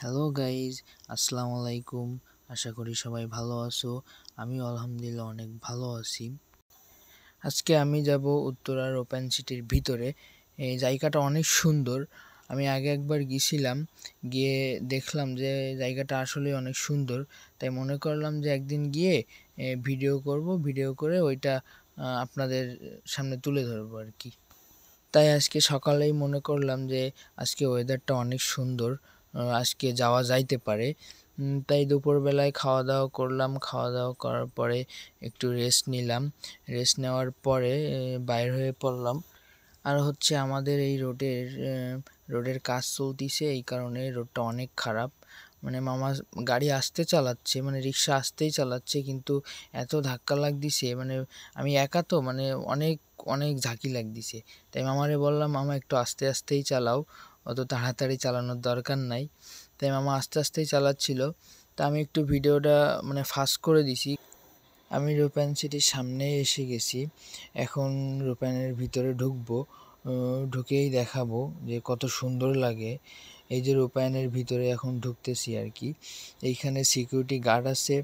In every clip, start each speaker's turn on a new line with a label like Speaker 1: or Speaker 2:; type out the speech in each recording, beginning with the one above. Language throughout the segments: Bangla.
Speaker 1: হ্যালো গাইজ, আসসালামু আলাইকুম। আশা করি সবাই ভালো আছো। আমিও আলহামদুলিল্লাহ অনেক ভালো আছি। আজকে আমি যাব উত্তরার ওপেন সিটির ভিতরে। এই জায়গাটা অনেক সুন্দর। আমি আগে একবার গেছিলাম, গিয়ে দেখলাম যে জায়গাটা আসলে অনেক সুন্দর। তাই মনে করলাম যে একদিন গিয়ে ভিডিও করব, ভিডিও করে ওইটা আপনাদের সামনে তুলে ধরবো আর কি। তাই আজকে সকালেই মনে করলাম যে আজকে ওয়েদারটা অনেক সুন্দর, আজকে যাওয়া যাইতে পারে। তাই দুপুরবেলায় খাওয়া দাওয়া করলাম, খাওয়া দাওয়া করার পরে একটু রেস্ট নিলাম। রেস্ট নেওয়ার পরে বাইর হয়ে পড়লাম। আর হচ্ছে আমাদের এই রোডের কাজ চলতিছে, এই কারণে রোডটা অনেক খারাপ। মানে মামা গাড়ি আসতে চালাচ্ছে, মানে রিক্সা আসতেই চালাচ্ছে, কিন্তু এত ধাক্কা লাগদিছে, মানে আমি একা তো, মানে অনেক অনেক ঝাঁকি লাগদিছে। তাই মামারে বললাম, মামা একটু আস্তে আস্তেই চালাও, অত তাড়াতাড়ি চালানোর দরকার নাই। তাই মামা আস্তে আস্তেই চালাচ্ছিল। তা আমি একটু ভিডিওটা মানে ফাস্ট করে দিছি। আমি রূপায়ণ সিটির সামনে এসে গেছি। এখন রূপায়ণের ভিতরে ঢুকবো। ঢুকেই দেখাবো যে কত সুন্দর লাগে। এই যে রূপায়ণের ভিতরে এখন ঢুকতেছি আর কি। এইখানে সিকিউরিটি গার্ড আছে,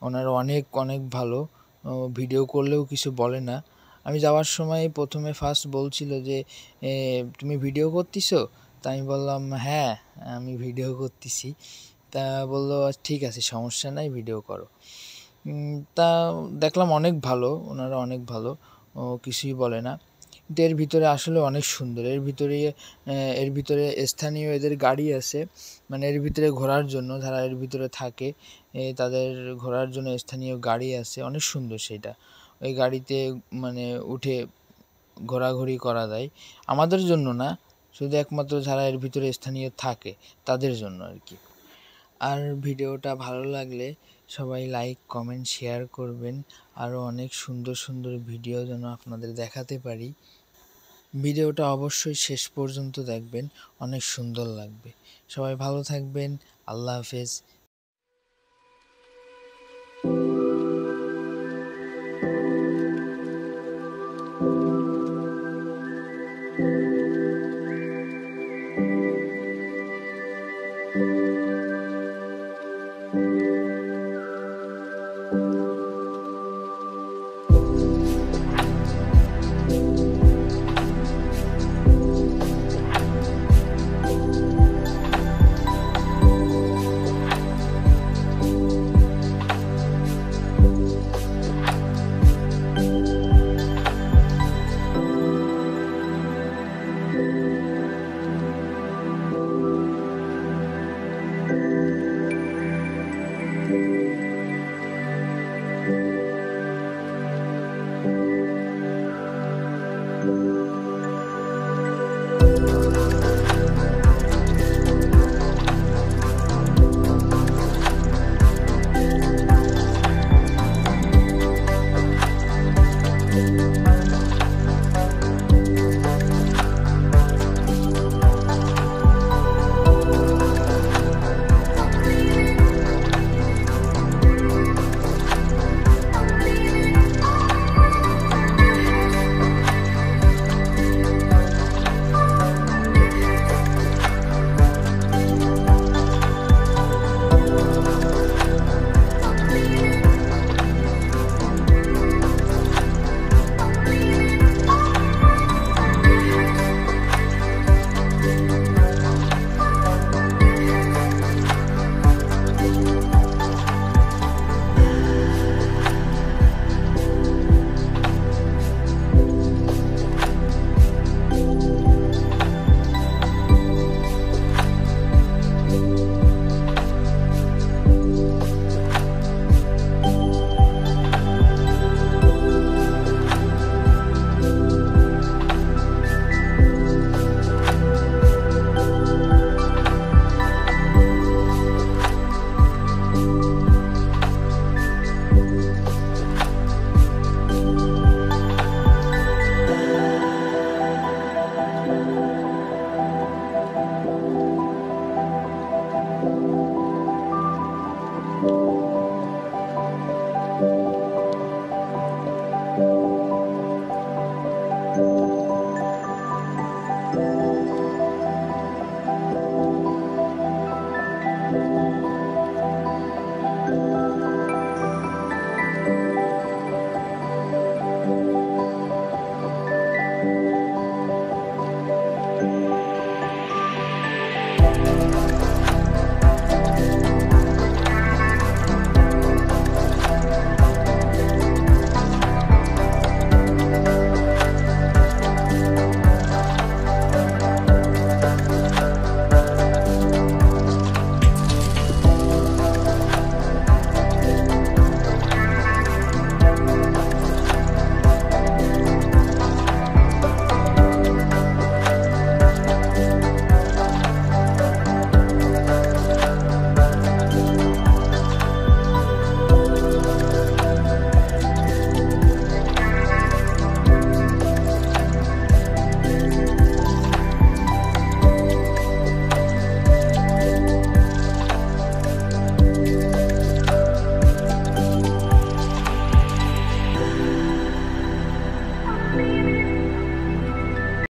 Speaker 1: ওনারা অনেক অনেক ভালো। ভিডিও করলেও কিছু বলে না। আমি যাওয়ার সময় প্রথমে ফার্স্ট বলছিল যে তুমি ভিডিও করতেছো? তা আমি বললাম হ্যাঁ, আমি ভিডিও করতেছি। তা বললো ঠিক আছে, সমস্যা নাই, ভিডিও করো। তা দেখলাম অনেক ভালো, ওনারা অনেক ভালো, কিছুই বলে না। কিন্তু এর ভিতরে আসলে অনেক সুন্দর। এর ভিতরে স্থানীয় এদের গাড়ি আছে, মানে এর ভিতরে ঘোরার জন্য, যারা এর ভিতরে থাকে তাদের ঘোরার জন্য স্থানীয় গাড়ি আছে, অনেক সুন্দর সেটা। ওই গাড়িতে মানে উঠে ঘোরাঘুরি করা যায়। আমাদের জন্য না, শুধু একমাত্র যারা এর ভিতরে স্থানীয় থাকে তাদের জন্য আর কি। আর ভিডিওটা ভালো লাগলে সবাই লাইক, কমেন্ট, শেয়ার করবেন। আরও অনেক সুন্দর সুন্দর ভিডিও যেন আপনাদের দেখাতে পারি। ভিডিওটা অবশ্যই শেষ পর্যন্ত দেখবেন, অনেক সুন্দর লাগবে। সবাই ভালো থাকবেন। আল্লাহ হাফেজ।